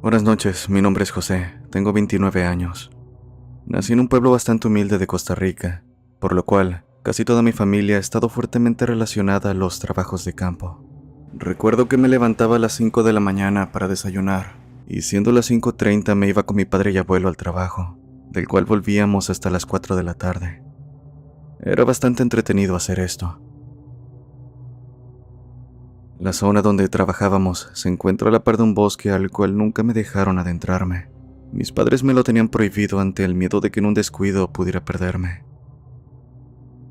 Buenas noches, mi nombre es José, tengo 29 años. Nací en un pueblo bastante humilde de Costa Rica, por lo cual casi toda mi familia ha estado fuertemente relacionada a los trabajos de campo. Recuerdo que me levantaba a las 5 de la mañana para desayunar, y siendo las 5:30 me iba con mi padre y abuelo al trabajo, del cual volvíamos hasta las 4 de la tarde. Era bastante entretenido hacer esto. La zona donde trabajábamos se encuentra a la par de un bosque al cual nunca me dejaron adentrarme. Mis padres me lo tenían prohibido ante el miedo de que en un descuido pudiera perderme.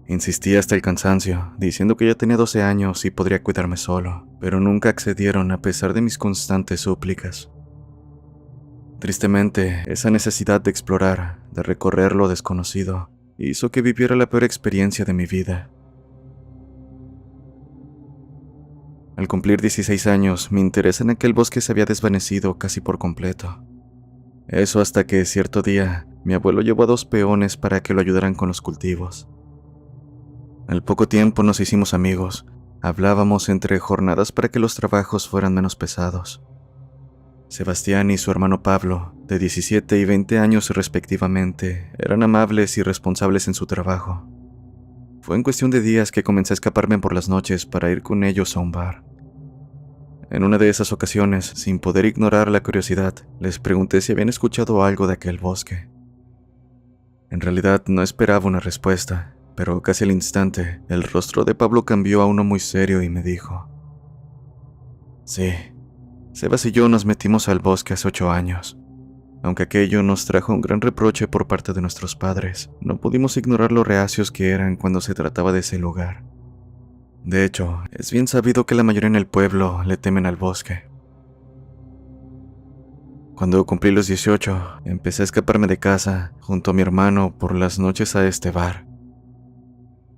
Insistí hasta el cansancio, diciendo que ya tenía 12 años y podría cuidarme solo, pero nunca accedieron a pesar de mis constantes súplicas. Tristemente, esa necesidad de explorar, de recorrer lo desconocido, hizo que viviera la peor experiencia de mi vida. Al cumplir 16 años, mi interés en aquel bosque se había desvanecido casi por completo. Eso hasta que cierto día, mi abuelo llevó a 2 peones para que lo ayudaran con los cultivos. Al poco tiempo nos hicimos amigos, hablábamos entre jornadas para que los trabajos fueran menos pesados. Sebastián y su hermano Pablo, de 17 y 20 años respectivamente, eran amables y responsables en su trabajo. Fue en cuestión de días que comencé a escaparme por las noches para ir con ellos a un bar. En una de esas ocasiones, sin poder ignorar la curiosidad, les pregunté si habían escuchado algo de aquel bosque. En realidad no esperaba una respuesta, pero casi al instante, el rostro de Pablo cambió a uno muy serio y me dijo: Sí, Sebas y yo nos metimos al bosque hace 8 años. Aunque aquello nos trajo un gran reproche por parte de nuestros padres, no pudimos ignorar lo reacios que eran cuando se trataba de ese lugar. De hecho, es bien sabido que la mayoría en el pueblo le temen al bosque. Cuando cumplí los 18, empecé a escaparme de casa, junto a mi hermano, por las noches a este bar.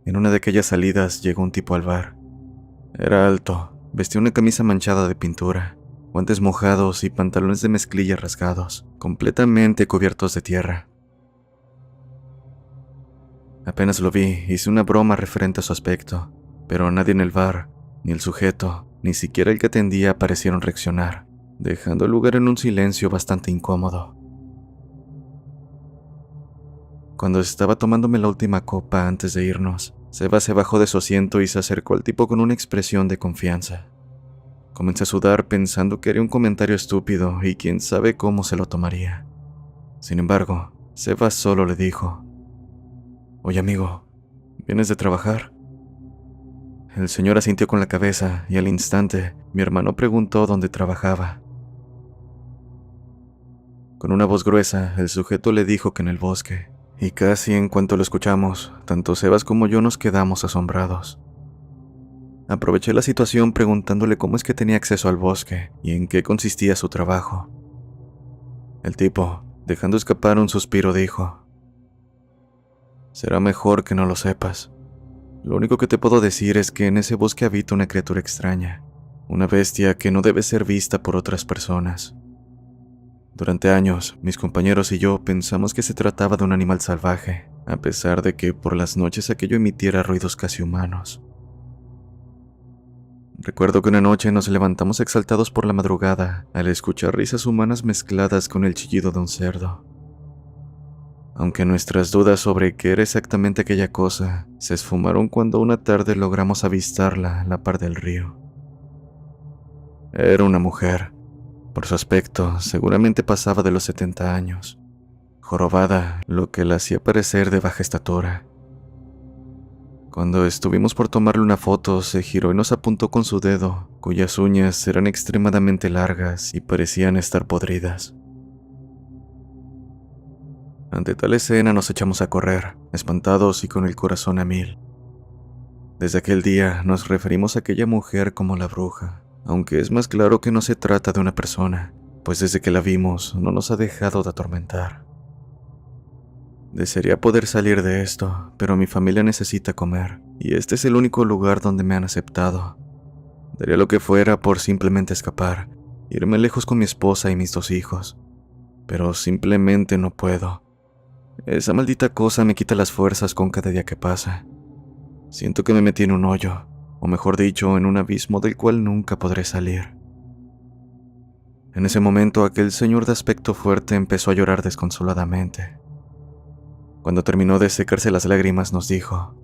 En una de aquellas salidas llegó un tipo al bar. Era alto, vestía una camisa manchada de pintura, guantes mojados y pantalones de mezclilla rasgados, completamente cubiertos de tierra. Apenas lo vi, hice una broma referente a su aspecto, pero nadie en el bar, ni el sujeto, ni siquiera el que atendía parecieron reaccionar, dejando el lugar en un silencio bastante incómodo. Cuando estaba tomándome la última copa antes de irnos, Seba se bajó de su asiento y se acercó al tipo con una expresión de confianza. Comencé a sudar pensando que era un comentario estúpido y quién sabe cómo se lo tomaría. Sin embargo, Seba solo le dijo: Oye amigo, ¿vienes de trabajar? El señor asintió con la cabeza y al instante mi hermano preguntó dónde trabajaba. Con una voz gruesa, el sujeto le dijo que en el bosque, y casi en cuanto lo escuchamos, tanto Sebas como yo nos quedamos asombrados. Aproveché la situación preguntándole cómo es que tenía acceso al bosque y en qué consistía su trabajo. El tipo, dejando escapar un suspiro, dijo: Será mejor que no lo sepas. Lo único que te puedo decir es que en ese bosque habita una criatura extraña, una bestia que no debe ser vista por otras personas. Durante años, mis compañeros y yo pensamos que se trataba de un animal salvaje, a pesar de que por las noches aquello emitiera ruidos casi humanos. Recuerdo que una noche nos levantamos exaltados por la madrugada al escuchar risas humanas mezcladas con el chillido de un cerdo. Aunque nuestras dudas sobre qué era exactamente aquella cosa se esfumaron cuando una tarde logramos avistarla a la par del río. Era una mujer. Por su aspecto, seguramente pasaba de los 70 años, jorobada, lo que la hacía parecer de baja estatura. Cuando estuvimos por tomarle una foto, se giró y nos apuntó con su dedo, cuyas uñas eran extremadamente largas y parecían estar podridas. Ante tal escena nos echamos a correr, espantados y con el corazón a mil. Desde aquel día nos referimos a aquella mujer como la bruja, aunque es más claro que no se trata de una persona, pues desde que la vimos no nos ha dejado de atormentar. Desearía poder salir de esto, pero mi familia necesita comer, y este es el único lugar donde me han aceptado. Daría lo que fuera por simplemente escapar, irme lejos con mi esposa y mis 2 hijos, pero simplemente no puedo. Esa maldita cosa me quita las fuerzas con cada día que pasa. Siento que me metí en un hoyo, o mejor dicho, en un abismo del cual nunca podré salir. En ese momento, aquel señor de aspecto fuerte empezó a llorar desconsoladamente. Cuando terminó de secarse las lágrimas, nos dijo: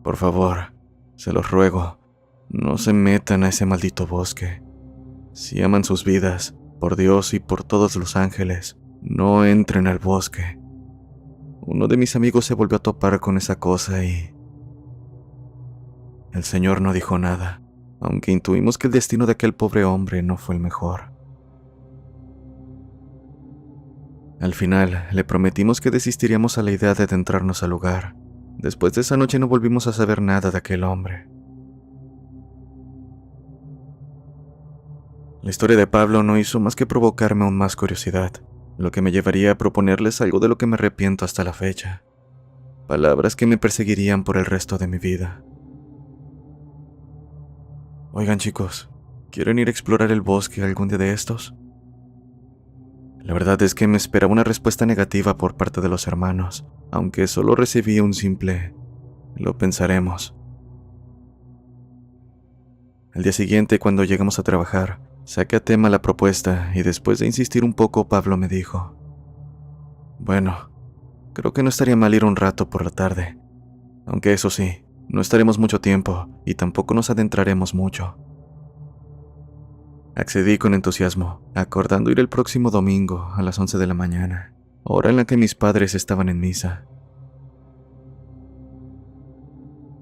«Por favor, se los ruego, no se metan a ese maldito bosque. Si aman sus vidas, por Dios y por todos los ángeles, no entren al bosque». Uno de mis amigos se volvió a topar con esa cosa y... El señor no dijo nada, aunque intuimos que el destino de aquel pobre hombre no fue el mejor. Al final, le prometimos que desistiríamos a la idea de adentrarnos al lugar. Después de esa noche no volvimos a saber nada de aquel hombre. La historia de Pablo no hizo más que provocarme aún más curiosidad, lo que me llevaría a proponerles algo de lo que me arrepiento hasta la fecha. Palabras que me perseguirían por el resto de mi vida. Oigan, chicos, ¿quieren ir a explorar el bosque algún día de estos? La verdad es que me esperaba una respuesta negativa por parte de los hermanos, aunque solo recibí un simple «lo pensaremos». Al día siguiente, cuando llegamos a trabajar, saqué a tema la propuesta y después de insistir un poco, Pablo me dijo: «Bueno, creo que no estaría mal ir un rato por la tarde, aunque eso sí, no estaremos mucho tiempo y tampoco nos adentraremos mucho». Accedí con entusiasmo, acordando ir el próximo domingo a las 11 de la mañana, hora en la que mis padres estaban en misa.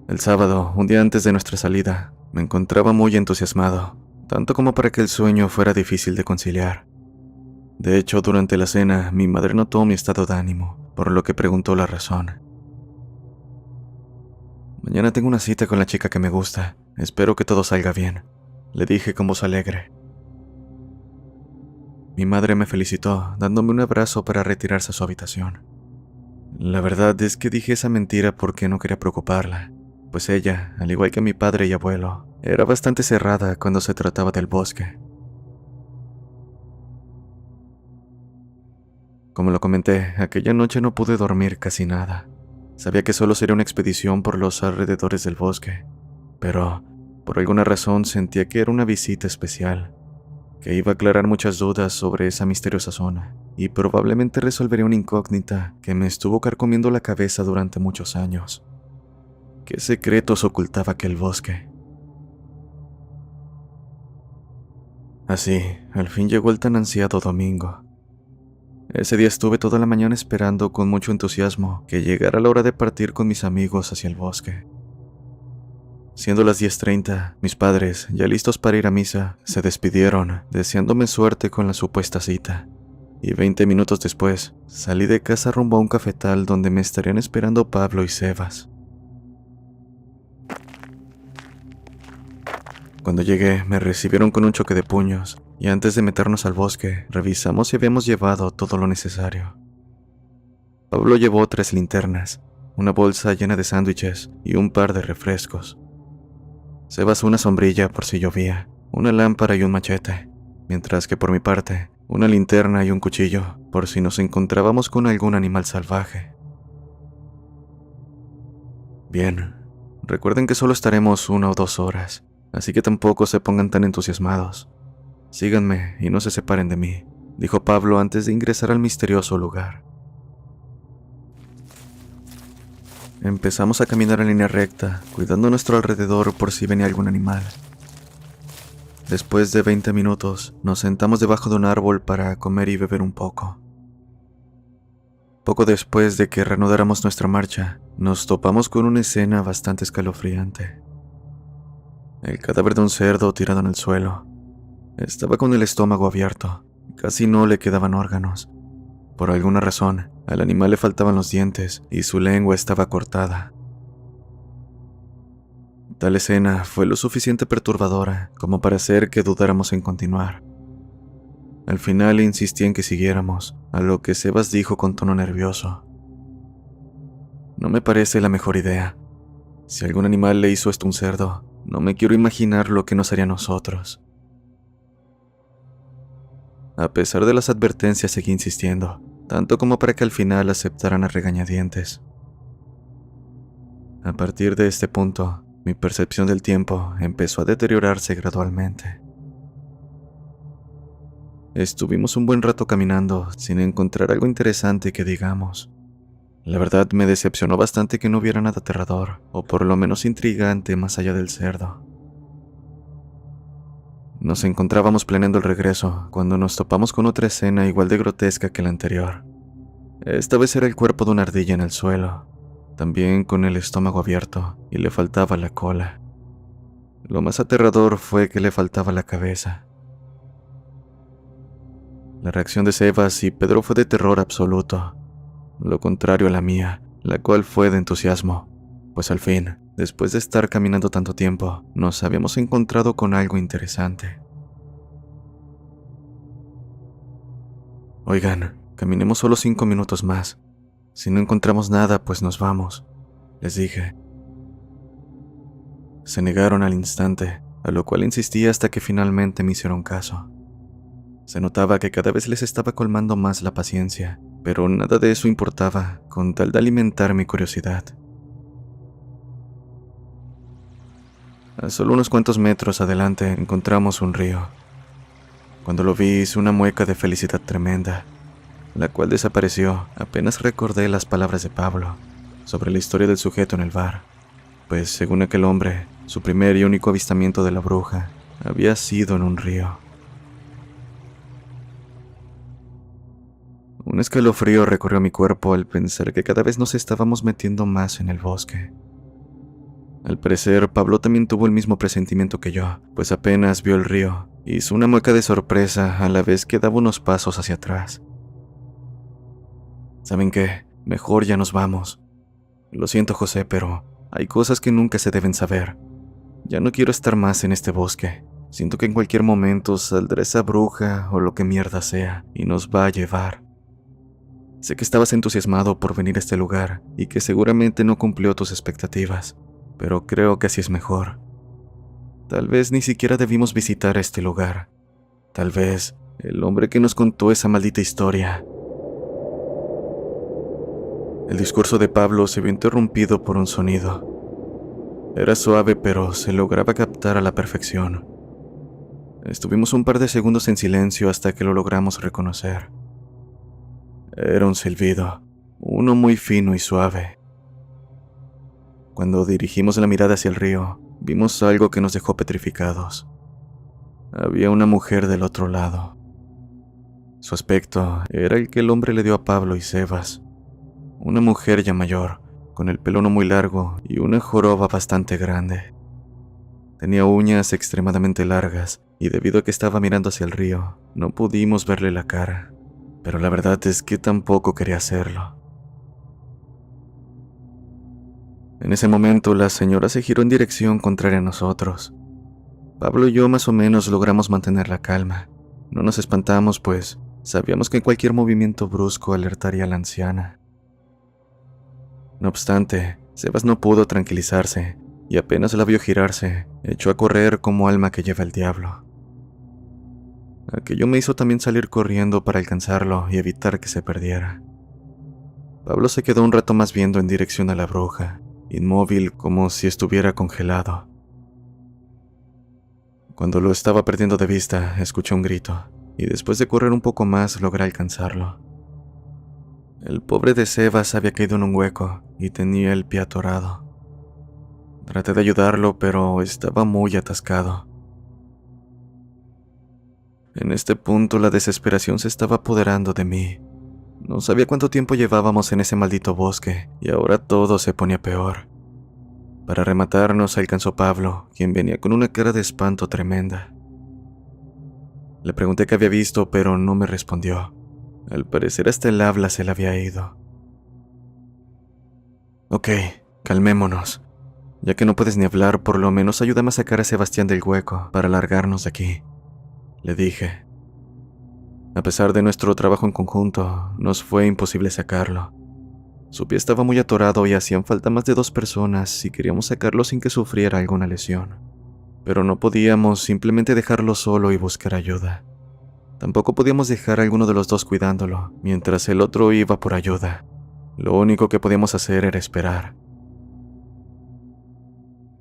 El sábado, un día antes de nuestra salida, me encontraba muy entusiasmado, tanto como para que el sueño fuera difícil de conciliar. De hecho, durante la cena, mi madre notó mi estado de ánimo, por lo que preguntó la razón. «Mañana tengo una cita con la chica que me gusta, espero que todo salga bien», le dije con voz alegre. Mi madre me felicitó, dándome un abrazo para retirarse a su habitación. La verdad es que dije esa mentira porque no quería preocuparla, pues ella, al igual que mi padre y abuelo, era bastante cerrada cuando se trataba del bosque. Como lo comenté, aquella noche no pude dormir casi nada. Sabía que solo sería una expedición por los alrededores del bosque, pero por alguna razón sentía que era una visita especial, que iba a aclarar muchas dudas sobre esa misteriosa zona y probablemente resolvería una incógnita que me estuvo carcomiendo la cabeza durante muchos años. ¿Qué secretos ocultaba aquel bosque? Así, al fin llegó el tan ansiado domingo. Ese día estuve toda la mañana esperando con mucho entusiasmo que llegara la hora de partir con mis amigos hacia el bosque. Siendo las 10:30, mis padres, ya listos para ir a misa, se despidieron, deseándome suerte con la supuesta cita. Y 20 minutos después, salí de casa rumbo a un cafetal donde me estarían esperando Pablo y Sebas. Cuando llegué, me recibieron con un choque de puños, y antes de meternos al bosque, revisamos si habíamos llevado todo lo necesario. Pablo llevó 3 linternas, una bolsa llena de sándwiches y un par de refrescos. Sebas una sombrilla por si llovía, una lámpara y un machete, mientras que por mi parte, una linterna y un cuchillo por si nos encontrábamos con algún animal salvaje. Bien, recuerden que solo estaremos 1 o 2 horas, así que tampoco se pongan tan entusiasmados. Síganme y no se separen de mí, dijo Pablo antes de ingresar al misterioso lugar. Empezamos a caminar en línea recta, cuidando a nuestro alrededor por si venía algún animal. Después de 20 minutos, nos sentamos debajo de un árbol para comer y beber un poco. Poco después de que reanudáramos nuestra marcha, nos topamos con una escena bastante escalofriante. El cadáver de un cerdo tirado en el suelo. Estaba con el estómago abierto, casi no le quedaban órganos. Por alguna razón, al animal le faltaban los dientes y su lengua estaba cortada. Tal escena fue lo suficiente perturbadora como para hacer que dudáramos en continuar. Al final insistí en que siguiéramos, a lo que Sebas dijo con tono nervioso: «No me parece la mejor idea. Si algún animal le hizo esto a un cerdo, no me quiero imaginar lo que nos haría a nosotros». A pesar de las advertencias seguí insistiendo, tanto como para que al final aceptaran a regañadientes. A partir de este punto, mi percepción del tiempo empezó a deteriorarse gradualmente. Estuvimos un buen rato caminando sin encontrar algo interesante que digamos. La verdad me decepcionó bastante que no hubiera nada aterrador, o por lo menos intrigante más allá del cerdo. Nos encontrábamos planeando el regreso cuando nos topamos con otra escena igual de grotesca que la anterior. Esta vez era el cuerpo de una ardilla en el suelo, también con el estómago abierto y le faltaba la cola. Lo más aterrador fue que le faltaba la cabeza. La reacción de Sebas y Pedro fue de terror absoluto, lo contrario a la mía, la cual fue de entusiasmo, pues al fin, después de estar caminando tanto tiempo, nos habíamos encontrado con algo interesante. Oigan, caminemos solo 5 minutos más. Si no encontramos nada, pues nos vamos, les dije. Se negaron al instante, a lo cual insistí hasta que finalmente me hicieron caso. Se notaba que cada vez les estaba colmando más la paciencia, pero nada de eso importaba, con tal de alimentar mi curiosidad. A solo unos cuantos metros adelante encontramos un río. Cuando lo vi hice una mueca de felicidad tremenda, la cual desapareció apenas recordé las palabras de Pablo sobre la historia del sujeto en el bar, pues según aquel hombre, su primer y único avistamiento de la bruja había sido en un río. Un escalofrío recorrió mi cuerpo al pensar que cada vez nos estábamos metiendo más en el bosque. Al parecer, Pablo también tuvo el mismo presentimiento que yo, pues apenas vio el río, hizo una mueca de sorpresa a la vez que daba unos pasos hacia atrás. ¿Saben qué? Mejor ya nos vamos. Lo siento, José, pero hay cosas que nunca se deben saber. Ya no quiero estar más en este bosque. Siento que en cualquier momento saldrá esa bruja o lo que mierda sea y nos va a llevar. Sé que estabas entusiasmado por venir a este lugar y que seguramente no cumplió tus expectativas, pero creo que así es mejor. Tal vez ni siquiera debimos visitar este lugar. Tal vez el hombre que nos contó esa maldita historia. El discurso de Pablo se vio interrumpido por un sonido. Era suave, pero se lograba captar a la perfección. Estuvimos un par de segundos en silencio hasta que lo logramos reconocer. Era un silbido, uno muy fino y suave. Cuando dirigimos la mirada hacia el río, vimos algo que nos dejó petrificados. Había una mujer del otro lado. Su aspecto era el que el hombre le dio a Pablo y Sebas. Una mujer ya mayor, con el pelo no muy largo y una joroba bastante grande. Tenía uñas extremadamente largas y debido a que estaba mirando hacia el río, no pudimos verle la cara. Pero la verdad es que tampoco quería hacerlo. En ese momento, la señora se giró en dirección contraria a nosotros. Pablo y yo más o menos logramos mantener la calma. No nos espantamos, pues sabíamos que cualquier movimiento brusco alertaría a la anciana. No obstante, Sebas no pudo tranquilizarse y apenas la vio girarse, echó a correr como alma que lleva el diablo. Aquello me hizo también salir corriendo para alcanzarlo y evitar que se perdiera. Pablo se quedó un rato más viendo en dirección a la bruja, inmóvil como si estuviera congelado. Cuando lo estaba perdiendo de vista, escuché un grito, y después de correr un poco más logré alcanzarlo. El pobre de Sebas había caído en un hueco y tenía el pie atorado. Traté de ayudarlo, pero estaba muy atascado. En este punto la desesperación se estaba apoderando de mí. No sabía cuánto tiempo llevábamos en ese maldito bosque y ahora todo se ponía peor. Para rematar nos alcanzó Pablo, quien venía con una cara de espanto tremenda. Le pregunté qué había visto, pero no me respondió. Al parecer hasta el habla se le había ido. Ok, calmémonos. Ya que no puedes ni hablar, por lo menos ayúdame a sacar a Sebastián del hueco para largarnos de aquí, le dije. A pesar de nuestro trabajo en conjunto, nos fue imposible sacarlo. Su pie estaba muy atorado y hacían falta más de 2 personas si queríamos sacarlo sin que sufriera alguna lesión. Pero no podíamos simplemente dejarlo solo y buscar ayuda. Tampoco podíamos dejar a alguno de los dos cuidándolo, mientras el otro iba por ayuda. Lo único que podíamos hacer era esperar.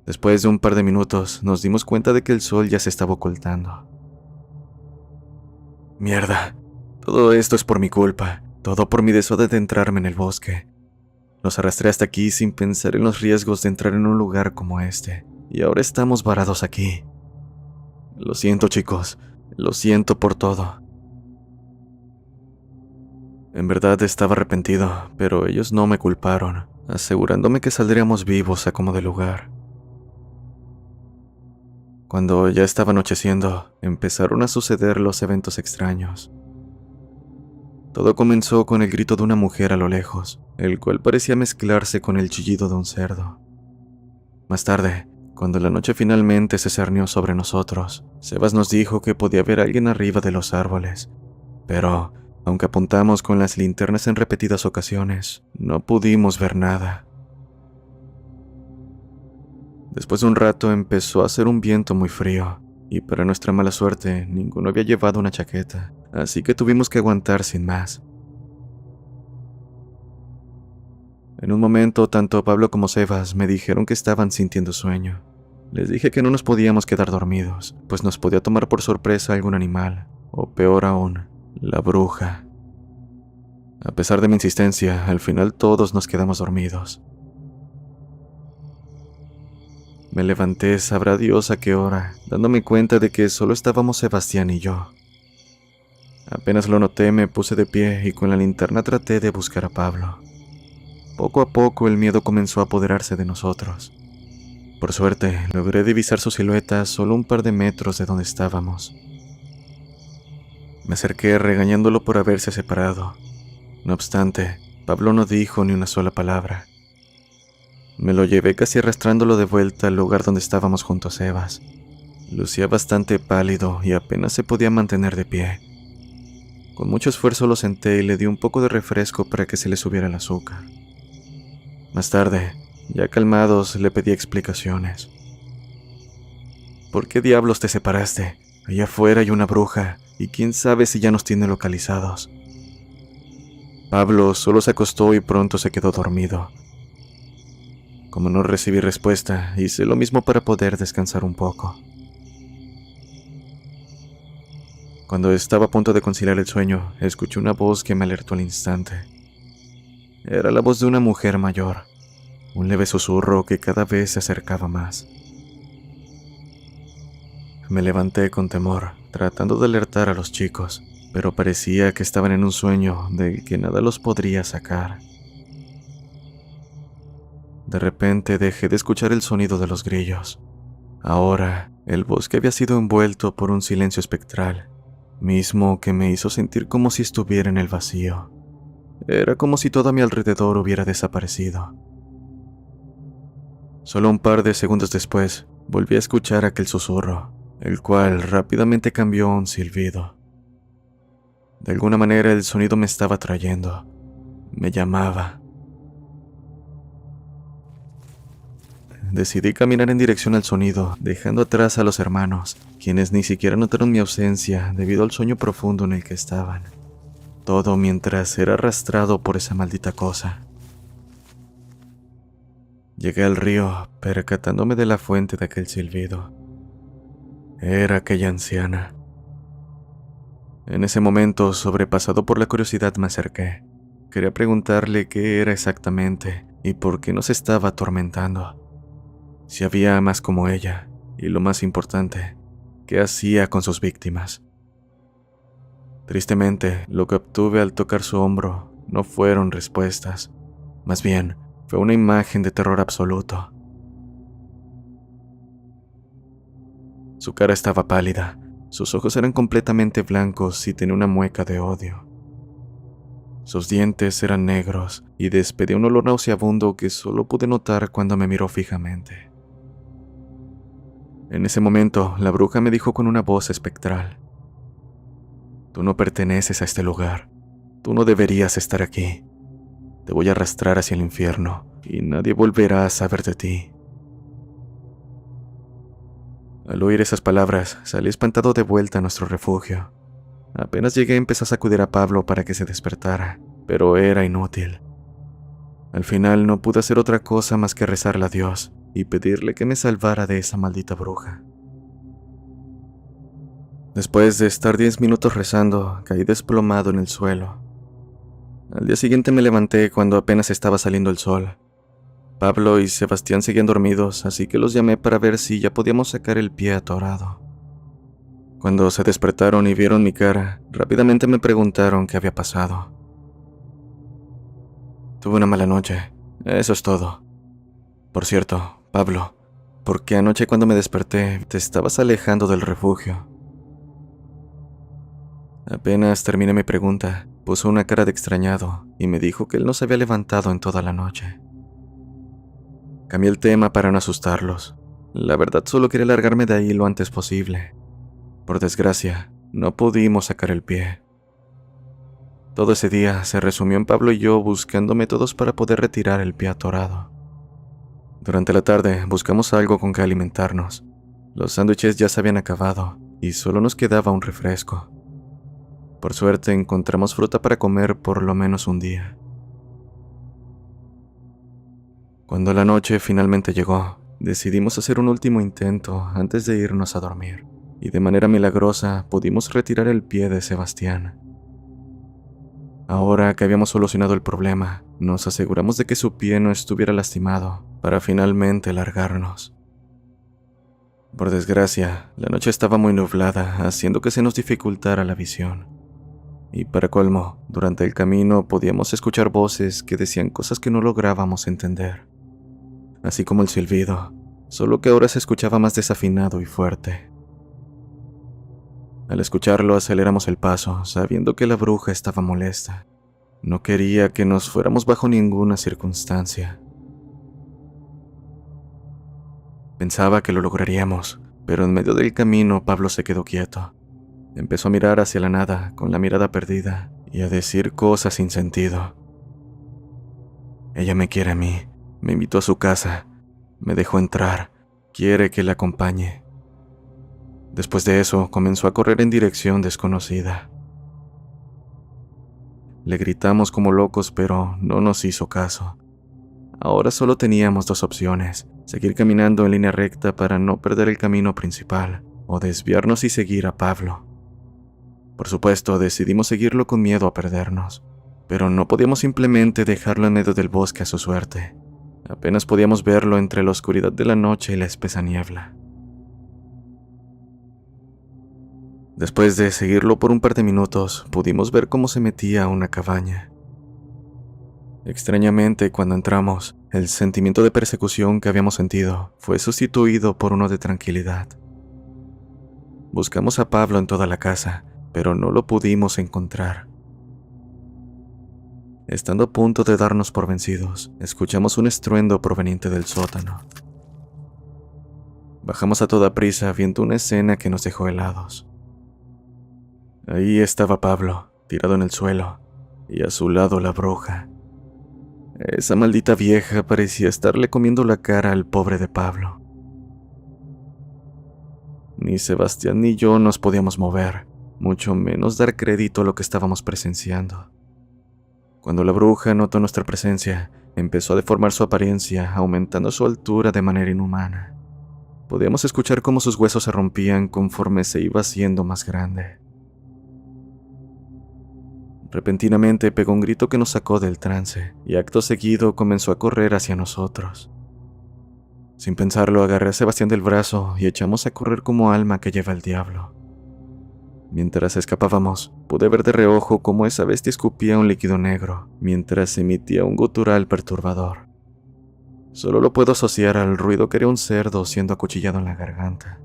Después de un par de minutos, nos dimos cuenta de que el sol ya se estaba ocultando. Mierda. Todo esto es por mi culpa. Todo por mi deseo de adentrarme en el bosque. Los arrastré hasta aquí sin pensar en los riesgos de entrar en un lugar como este. Y ahora estamos varados aquí. Lo siento, chicos. Lo siento por todo. En verdad estaba arrepentido, pero ellos no me culparon, asegurándome que saldríamos vivos a como de lugar. Cuando ya estaba anocheciendo, empezaron a suceder los eventos extraños. Todo comenzó con el grito de una mujer a lo lejos, el cual parecía mezclarse con el chillido de un cerdo. Más tarde, cuando la noche finalmente se cernió sobre nosotros, Sebas nos dijo que podía ver a alguien arriba de los árboles, pero aunque apuntamos con las linternas en repetidas ocasiones, no pudimos ver nada. Después de un rato empezó a hacer un viento muy frío, y para nuestra mala suerte, ninguno había llevado una chaqueta, así que tuvimos que aguantar sin más. En un momento, tanto Pablo como Sebas me dijeron que estaban sintiendo sueño. Les dije que no nos podíamos quedar dormidos, pues nos podía tomar por sorpresa algún animal, o peor aún, la bruja. A pesar de mi insistencia, al final todos nos quedamos dormidos. Me levanté, sabrá Dios a qué hora, dándome cuenta de que solo estábamos Sebastián y yo. Apenas lo noté, me puse de pie y con la linterna traté de buscar a Pablo. Poco a poco el miedo comenzó a apoderarse de nosotros. Por suerte, logré divisar su silueta solo un par de metros de donde estábamos. Me acerqué regañándolo por haberse separado. No obstante, Pablo no dijo ni una sola palabra. Me lo llevé casi arrastrándolo de vuelta al lugar donde estábamos junto a Sebas. Lucía bastante pálido y apenas se podía mantener de pie. Con mucho esfuerzo lo senté y le di un poco de refresco para que se le subiera el azúcar. Más tarde, ya calmados, le pedí explicaciones. ¿Por qué diablos te separaste? Allá afuera hay una bruja, y quién sabe si ya nos tiene localizados. Pablo solo se acostó y pronto se quedó dormido. Como no recibí respuesta, hice lo mismo para poder descansar un poco. Cuando estaba a punto de conciliar el sueño, escuché una voz que me alertó al instante. Era la voz de una mujer mayor, un leve susurro que cada vez se acercaba más. Me levanté con temor, tratando de alertar a los chicos, pero parecía que estaban en un sueño del que nada los podría sacar. De repente dejé de escuchar el sonido de los grillos. Ahora, el bosque había sido envuelto por un silencio espectral, mismo que me hizo sentir como si estuviera en el vacío. Era como si todo a mi alrededor hubiera desaparecido. Solo un par de segundos después, volví a escuchar aquel susurro, el cual rápidamente cambió a un silbido. De alguna manera el sonido me estaba atrayendo, me llamaba. Decidí caminar en dirección al sonido, dejando atrás a los hermanos, quienes ni siquiera notaron mi ausencia debido al sueño profundo en el que estaban. Todo mientras era arrastrado por esa maldita cosa. Llegué al río, percatándome de la fuente de aquel silbido. Era aquella anciana. En ese momento, sobrepasado por la curiosidad, me acerqué. Quería preguntarle qué era exactamente y por qué nos estaba atormentando. Si había más como ella, y lo más importante, qué hacía con sus víctimas. Tristemente, lo que obtuve al tocar su hombro no fueron respuestas, más bien fue una imagen de terror absoluto. Su cara estaba pálida, sus ojos eran completamente blancos y tenía una mueca de odio. Sus dientes eran negros y despedía un olor nauseabundo que solo pude notar cuando me miró fijamente. En ese momento, la bruja me dijo con una voz espectral: «Tú no perteneces a este lugar. Tú no deberías estar aquí. Te voy a arrastrar hacia el infierno y nadie volverá a saber de ti». Al oír esas palabras, salí espantado de vuelta a nuestro refugio. Apenas llegué, empecé a sacudir a Pablo para que se despertara, pero era inútil. Al final no pude hacer otra cosa más que rezarle a Dios y pedirle que me salvara de esa maldita bruja. Después de estar 10 minutos rezando, caí desplomado en el suelo. Al día siguiente me levanté cuando apenas estaba saliendo el sol. Pablo y Sebastián seguían dormidos, así que los llamé para ver si ya podíamos sacar el pie atorado. Cuando se despertaron y vieron mi cara, rápidamente me preguntaron qué había pasado. Tuve una mala noche, eso es todo. Por cierto, Pablo, ¿por qué anoche cuando me desperté te estabas alejando del refugio? Apenas terminé mi pregunta, puso una cara de extrañado y me dijo que él no se había levantado en toda la noche. Cambié el tema para no asustarlos. La verdad solo quería largarme de ahí lo antes posible. Por desgracia, no pudimos sacar el pie. Todo ese día se resumió en Pablo y yo buscando métodos para poder retirar el pie atorado. Durante la tarde buscamos algo con que alimentarnos. Los sándwiches ya se habían acabado y solo nos quedaba un refresco. Por suerte encontramos fruta para comer por lo menos un día. Cuando la noche finalmente llegó, decidimos hacer un último intento antes de irnos a dormir, y de manera milagrosa pudimos retirar el pie de Sebastián. Ahora que habíamos solucionado el problema, nos aseguramos de que su pie no estuviera lastimado para finalmente largarnos. Por desgracia, la noche estaba muy nublada, haciendo que se nos dificultara la visión. Y para colmo, durante el camino podíamos escuchar voces que decían cosas que no lográbamos entender. Así como el silbido, solo que ahora se escuchaba más desafinado y fuerte. Al escucharlo aceleramos el paso, sabiendo que la bruja estaba molesta. No quería que nos fuéramos bajo ninguna circunstancia. Pensaba que lo lograríamos, pero en medio del camino Pablo se quedó quieto. Empezó a mirar hacia la nada, con la mirada perdida, y a decir cosas sin sentido. Ella me quiere a mí, me invitó a su casa, me dejó entrar, quiere que la acompañe. Después de eso, comenzó a correr en dirección desconocida. Le gritamos como locos, pero no nos hizo caso. Ahora solo teníamos dos opciones: seguir caminando en línea recta para no perder el camino principal, o desviarnos y seguir a Pablo. Por supuesto, decidimos seguirlo con miedo a perdernos, pero no podíamos simplemente dejarlo en medio del bosque a su suerte. Apenas podíamos verlo entre la oscuridad de la noche y la espesa niebla. Después de seguirlo por un par de minutos, pudimos ver cómo se metía a una cabaña. Extrañamente, cuando entramos, el sentimiento de persecución que habíamos sentido fue sustituido por uno de tranquilidad. Buscamos a Pablo en toda la casa, pero no lo pudimos encontrar. Estando a punto de darnos por vencidos, escuchamos un estruendo proveniente del sótano. Bajamos a toda prisa viendo una escena que nos dejó helados. Ahí estaba Pablo, tirado en el suelo, y a su lado la bruja. Esa maldita vieja parecía estarle comiendo la cara al pobre de Pablo. Ni Sebastián ni yo nos podíamos mover, mucho menos dar crédito a lo que estábamos presenciando. Cuando la bruja notó nuestra presencia, empezó a deformar su apariencia, aumentando su altura de manera inhumana. Podíamos escuchar cómo sus huesos se rompían conforme se iba haciendo más grande. Repentinamente pegó un grito que nos sacó del trance, y acto seguido comenzó a correr hacia nosotros. Sin pensarlo, agarré a Sebastián del brazo y echamos a correr como alma que lleva el diablo. Mientras escapábamos, pude ver de reojo cómo esa bestia escupía un líquido negro, mientras emitía un gutural perturbador. Solo lo puedo asociar al ruido que era un cerdo siendo acuchillado en la garganta.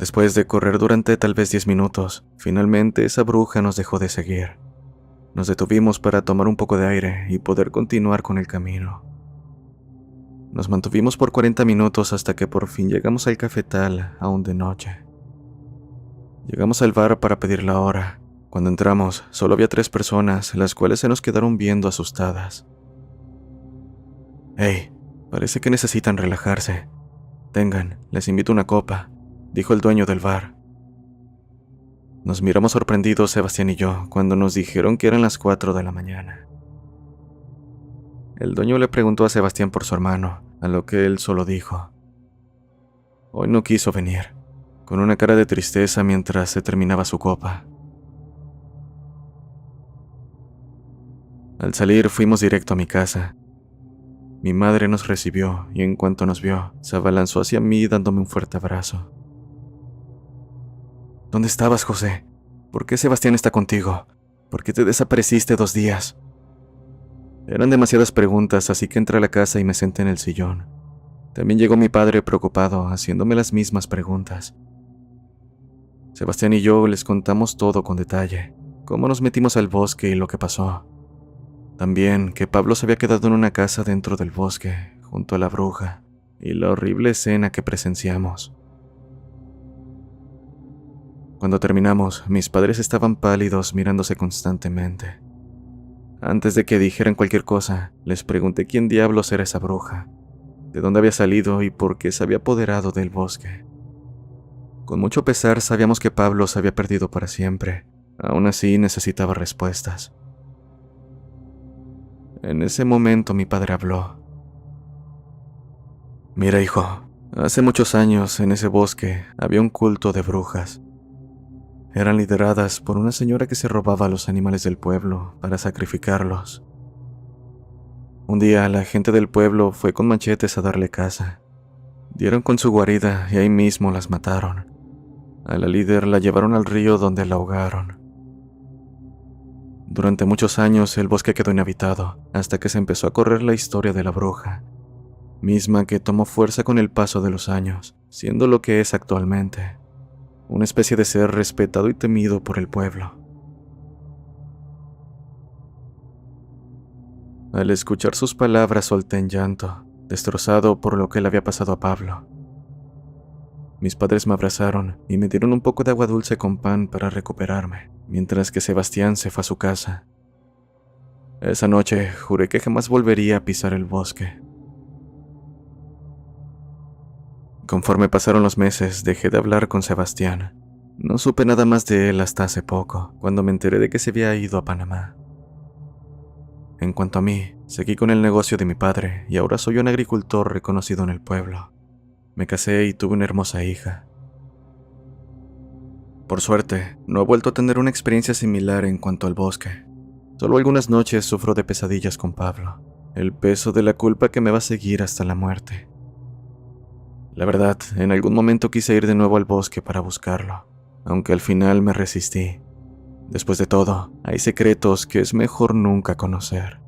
Después de correr durante tal vez 10 minutos, finalmente esa bruja nos dejó de seguir. Nos detuvimos para tomar un poco de aire y poder continuar con el camino. Nos mantuvimos por 40 minutos hasta que por fin llegamos al cafetal, aún de noche. Llegamos al bar para pedir la hora. Cuando entramos, solo había 3 personas, las cuales se nos quedaron viendo asustadas. «Hey, parece que necesitan relajarse. Tengan, les invito una copa», dijo el dueño del bar. Nos miramos sorprendidos Sebastián y yo cuando nos dijeron que eran las 4 de la mañana. El dueño le preguntó a Sebastián por su hermano, a lo que él solo dijo: Hoy no quiso venir, con una cara de tristeza mientras se terminaba su copa. Al salir fuimos directo a mi casa. Mi madre nos recibió y en cuanto nos vio, se abalanzó hacia mí dándome un fuerte abrazo. ¿Dónde estabas, José? ¿Por qué Sebastián está contigo? ¿Por qué te desapareciste 2 días? Eran demasiadas preguntas, así que entré a la casa y me senté en el sillón. También llegó mi padre preocupado, haciéndome las mismas preguntas. Sebastián y yo les contamos todo con detalle, cómo nos metimos al bosque y lo que pasó. También que Pablo se había quedado en una casa dentro del bosque, junto a la bruja, y la horrible escena que presenciamos. Cuando terminamos, mis padres estaban pálidos mirándose constantemente. Antes de que dijeran cualquier cosa, les pregunté quién diablos era esa bruja, de dónde había salido y por qué se había apoderado del bosque. Con mucho pesar sabíamos que Pablo se había perdido para siempre. Aún así necesitaba respuestas. En ese momento mi padre habló. Mira, hijo, hace muchos años en ese bosque había un culto de brujas. Eran lideradas por una señora que se robaba a los animales del pueblo para sacrificarlos. Un día la gente del pueblo fue con machetes a darle caza. Dieron con su guarida y ahí mismo las mataron. A la líder la llevaron al río donde la ahogaron. Durante muchos años el bosque quedó inhabitado, hasta que se empezó a correr la historia de la bruja, misma que tomó fuerza con el paso de los años, siendo lo que es actualmente, una especie de ser respetado y temido por el pueblo. Al escuchar sus palabras solté en llanto, destrozado por lo que le había pasado a Pablo. Mis padres me abrazaron y me dieron un poco de agua dulce con pan para recuperarme, mientras que Sebastián se fue a su casa. Esa noche juré que jamás volvería a pisar el bosque. Conforme pasaron los meses, dejé de hablar con Sebastián. No supe nada más de él hasta hace poco, cuando me enteré de que se había ido a Panamá. En cuanto a mí, seguí con el negocio de mi padre y ahora soy un agricultor reconocido en el pueblo. Me casé y tuve una hermosa hija. Por suerte, no he vuelto a tener una experiencia similar en cuanto al bosque. Solo algunas noches sufro de pesadillas con Pablo, el peso de la culpa que me va a seguir hasta la muerte. La verdad, en algún momento quise ir de nuevo al bosque para buscarlo, aunque al final me resistí. Después de todo, hay secretos que es mejor nunca conocer.